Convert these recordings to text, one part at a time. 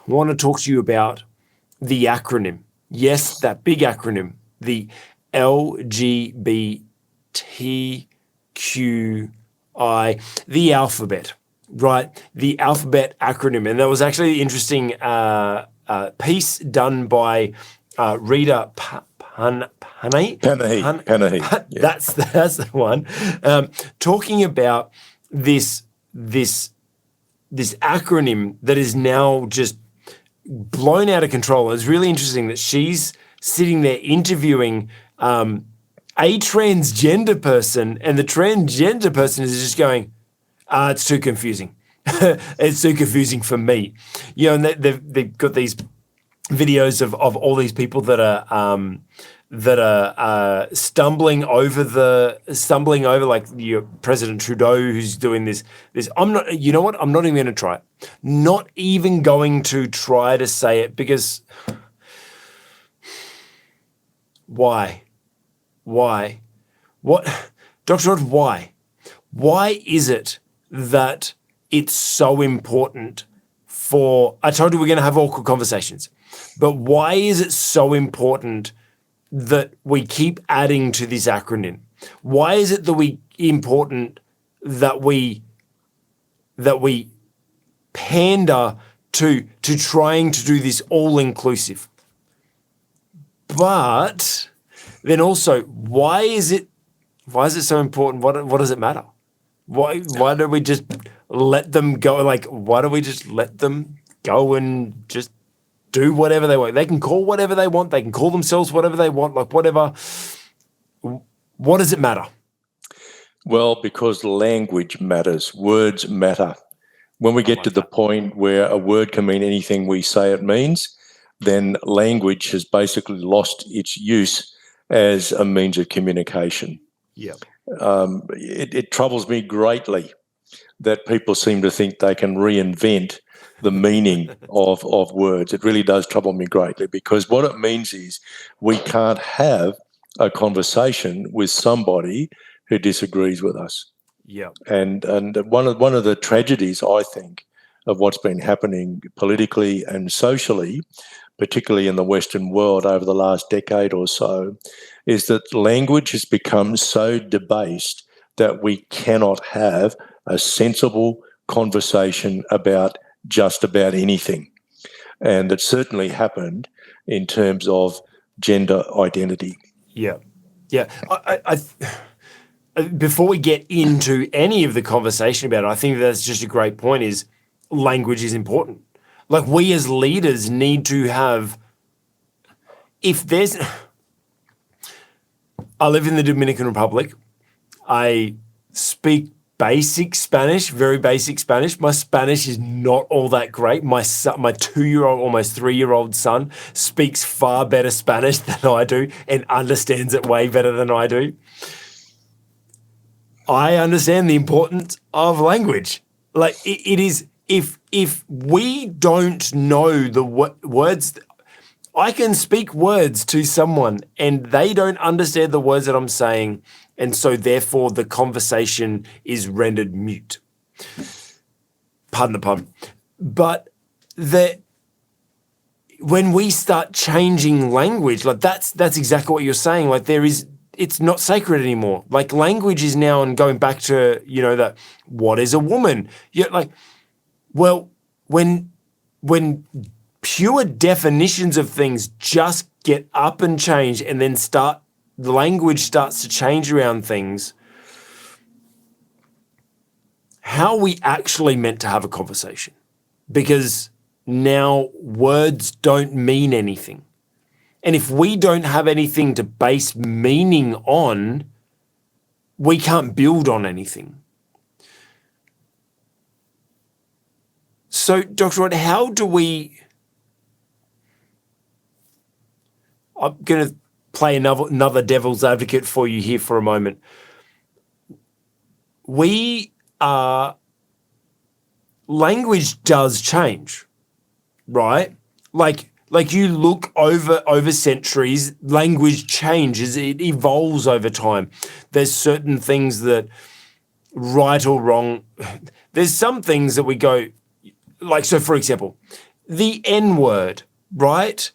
I want to talk to you about the acronym. Yes, that big acronym, the LGBTQI, the alphabet, right? The alphabet acronym. And there was actually an interesting piece done by Rita Panahi. Yeah. That's the one. Talking about this acronym that is now just blown out of control. It's really interesting that she's sitting there interviewing a transgender person, and the transgender person is just going, it's too confusing. It's too confusing for me. You know, and they've got these videos of all these people that are stumbling over like your President Trudeau, who's doing this. I'm not, you know what? I'm not even going to try it. Not even going to try to say it, because why? What? Dr. Rod, why? Why is it that it's so important I told you we're going to have awkward conversations, but why is it so important that we keep adding to this acronym? Why is it important that we pander to trying to do this all-inclusive? But then also, why is it so important? What does it matter? Why don't we just let them go? Like, why don't we just let them go and just do whatever they want? They can call whatever they want. They can call themselves whatever they want, like whatever. What does it matter? Well, because language matters. Words matter. When we get to the point where a word can mean anything we say it means, then language has basically lost its use as a means of communication. Yeah. It troubles me greatly that people seem to think they can reinvent the meaning of words. It really does trouble me greatly, because what it means is we can't have a conversation with somebody who disagrees with us. Yeah. And one of the tragedies, I think, of what's been happening politically and socially, particularly in the Western world over the last decade or so, is that language has become so debased that we cannot have a sensible conversation about just about anything. And that certainly happened in terms of gender identity. Yeah. Yeah. I before we get into any of the conversation about it, I think that's just a great point, is language is important. Like, we as leaders need to have, I live in the Dominican Republic. I speak basic Spanish, very basic Spanish. My Spanish is not all that great. My 2-year-old, almost 3-year-old son speaks far better Spanish than I do and understands it way better than I do. I understand the importance of language. Like, it is, if we don't know the words, I can speak words to someone and they don't understand the words that I'm saying, and so therefore the conversation is rendered mute. Pardon the pun. But when we start changing language, like that's exactly what you're saying. Like, it's not sacred anymore. Like, language is now, and going back to, that what is a woman? Yeah, like, well, when pure definitions of things just get up and change, and then the language starts to change around things, how are we actually meant to have a conversation? Because now words don't mean anything. And if we don't have anything to base meaning on, we can't build on anything. So, Dr. Rod, how do we... I'm going to play another devil's advocate for you here for a moment. Language does change, right? Like you look over centuries, language changes, it evolves over time. There's certain things that, right or wrong, there's some things that we go, like, so for example, the N-word, right?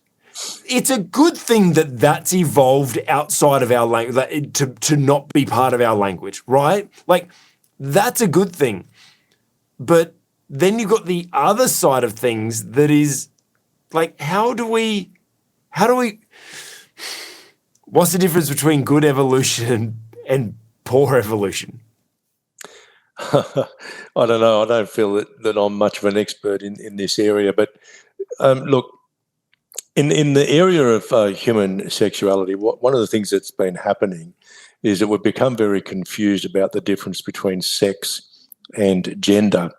It's a good thing that that's evolved outside of our language, to not be part of our language, right? Like, that's a good thing. But then you've got the other side of things that is, like, how do we, what's the difference between good evolution and poor evolution? I don't know. I don't feel that I'm much of an expert in this area. But look, in the area of human sexuality, one of the things that's been happening is that we've become very confused about the difference between sex and gender.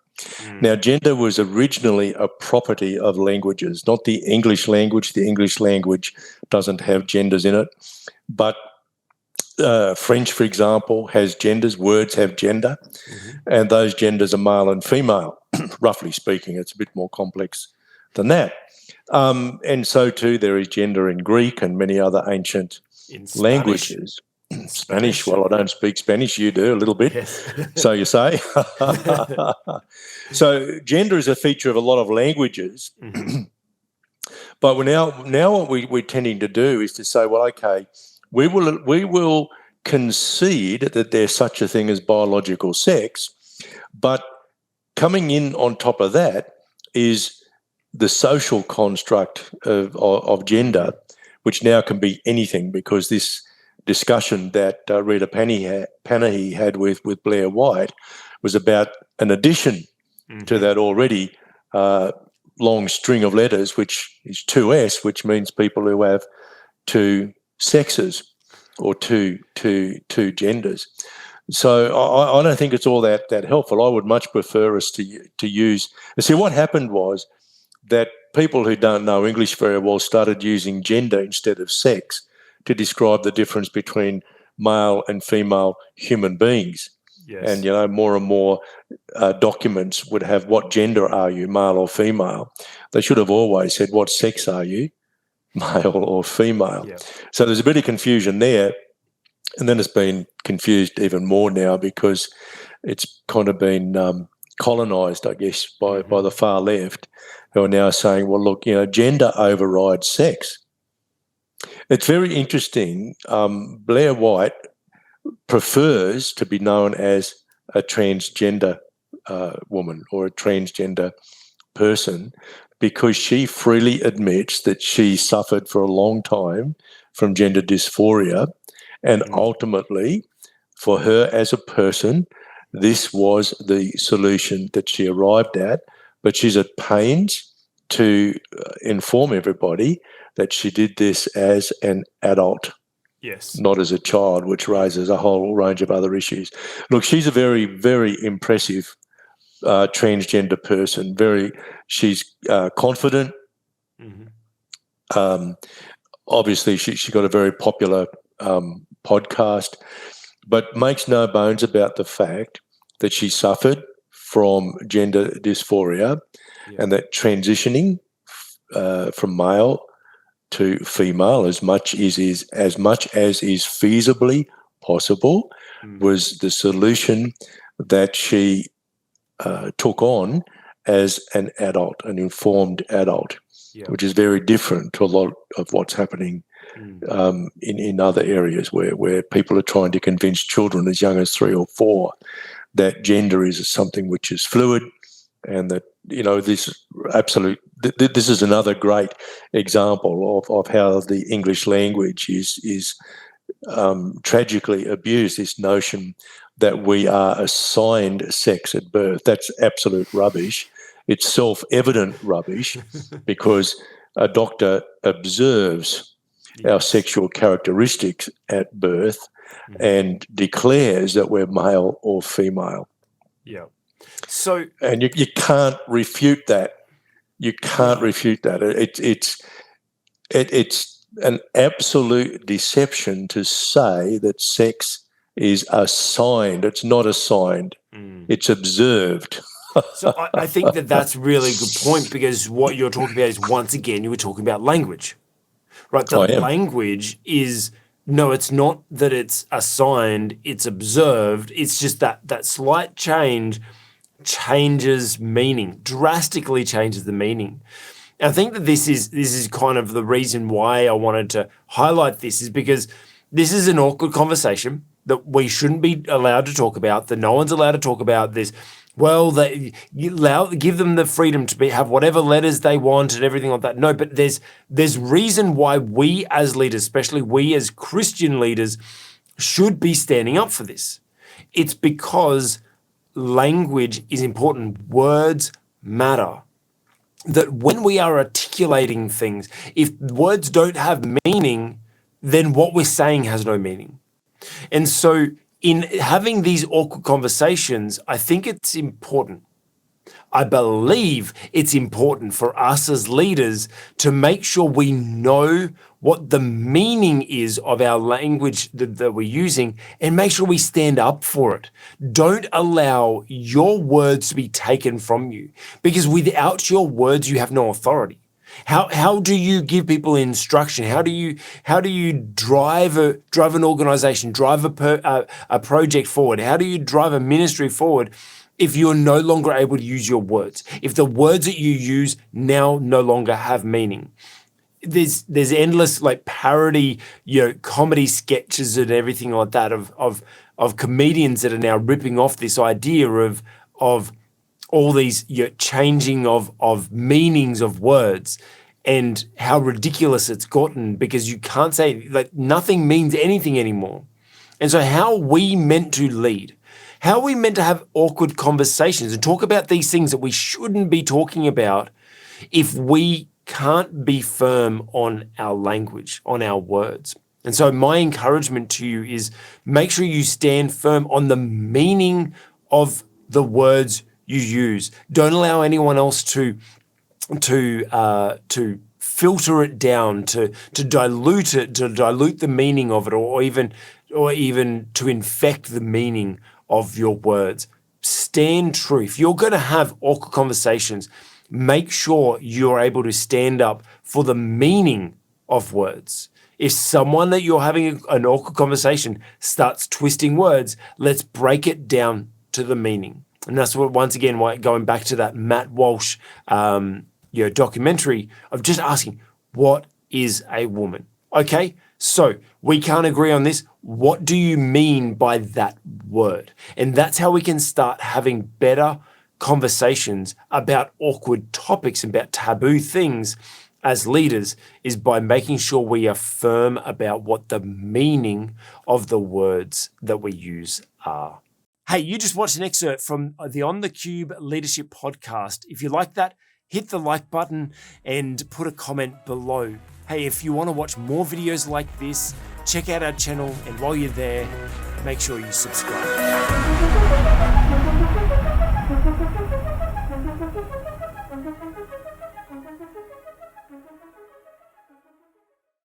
Now, gender was originally a property of languages, not the English language. The English language doesn't have genders in it. But French, for example, has genders. Words have gender, and those genders are male and female. Roughly speaking, it's a bit more complex than that. And so too, there is gender in Greek and many other ancient languages. Spanish. Well, I don't speak Spanish. You do a little bit. Yes. So you say. So gender is a feature of a lot of languages. But now what we're tending to do is to say, well, okay, we will concede that there's such a thing as biological sex, but coming in on top of that is the social construct of gender, which now can be anything, because this discussion that Rita Panahi had with Blair White was about an addition to that already long string of letters, which is 2S, which means people who have two sexes or two genders. So I don't think it's all that helpful. I would much prefer us to use. See, what happened was that people who don't know English very well started using gender instead of sex to describe the difference between male and female human beings. Yes. And, more and more documents would have, what gender are you, male or female? They should have always said, what sex are you, male or female? Yeah. So there's a bit of confusion there. And then it's been confused even more now because it's kind of been colonised, I guess, by the far left, who are now saying, well, look, gender overrides sex. It's very interesting. Blair White prefers to be known as a transgender woman or a transgender person because she freely admits that she suffered for a long time from gender dysphoria, and ultimately, for her as a person, this was the solution that she arrived at, but she's at pains to inform everybody that she did this as an adult. Yes. Not as a child, which raises a whole range of other issues. Look, she's a very, very impressive transgender person. She's confident. Obviously, she got a very popular podcast, but makes no bones about the fact that she suffered from gender dysphoria, and that transitioning from male to female as much as is feasibly possible was the solution that she took on as an adult, an informed adult, which is very different to a lot of what's happening in other areas where people are trying to convince children as young as 3 or 4 that gender is something which is fluid, and that this is another great example of how the English language is tragically abused, this notion that we are assigned sex at birth. That's absolute rubbish. It's self-evident rubbish because a doctor observes our sexual characteristics at birth and declares that we're male or female. Yeah. So, and you can't refute that. You can't refute that. It's an absolute deception to say that sex is assigned. It's not assigned. It's observed. So I think that's really a good point, because what you're talking about is, once again, you were talking about language, right? The language is, no, it's not that it's assigned, it's observed. It's just that slight change changes meaning, drastically changes the meaning. I think that this is kind of the reason why I wanted to highlight this, is because this is an awkward conversation that we shouldn't be allowed to talk about, that no one's allowed to talk about this. Well, give them the freedom to have whatever letters they want and everything like that. No, but there's reason why we as leaders, especially we as Christian leaders, should be standing up for this. It's because language is important. Words matter. That when we are articulating things, if words don't have meaning, then what we're saying has no meaning. And so in having these awkward conversations, I think it's important. I believe it's important for us as leaders to make sure we know what the meaning is of our language that we're using, and make sure we stand up for it. Don't allow your words to be taken from you, because without your words, you have no authority. How do you give people instruction? How do you drive an organization, drive a project forward? How do you drive a ministry forward if you're no longer able to use your words? If the words that you use now no longer have meaning? There's endless like parody, comedy sketches and everything like that of comedians that are now ripping off this idea of all these changing of meanings of words, and how ridiculous it's gotten, because you can't say, like, nothing means anything anymore. And so how are we meant to lead? How are we meant to have awkward conversations and talk about these things that we shouldn't be talking about if we can't be firm on our language, on our words? And so my encouragement to you is, make sure you stand firm on the meaning of the words you use. Don't allow anyone else to filter it down, to dilute it, to dilute the meaning of it, or even to infect the meaning of your words. Stand true. If you're going to have awkward conversations, make sure you're able to stand up for the meaning of words. If someone that you're having an awkward conversation starts twisting words, let's break it down to the meaning. And that's what, once again, why, going back to that Matt Walsh documentary, of just asking, what is a woman? Okay, so we can't agree on this. What do you mean by that word? And that's how we can start having better conversations about awkward topics, about taboo things as leaders, is by making sure we are firm about what the meaning of the words that we use are. Hey, you just watched an excerpt from the On the Cube Leadership Podcast. If you like that, hit the like button and put a comment below. Hey, if you want to watch more videos like this, check out our channel, and while you're there, make sure you subscribe.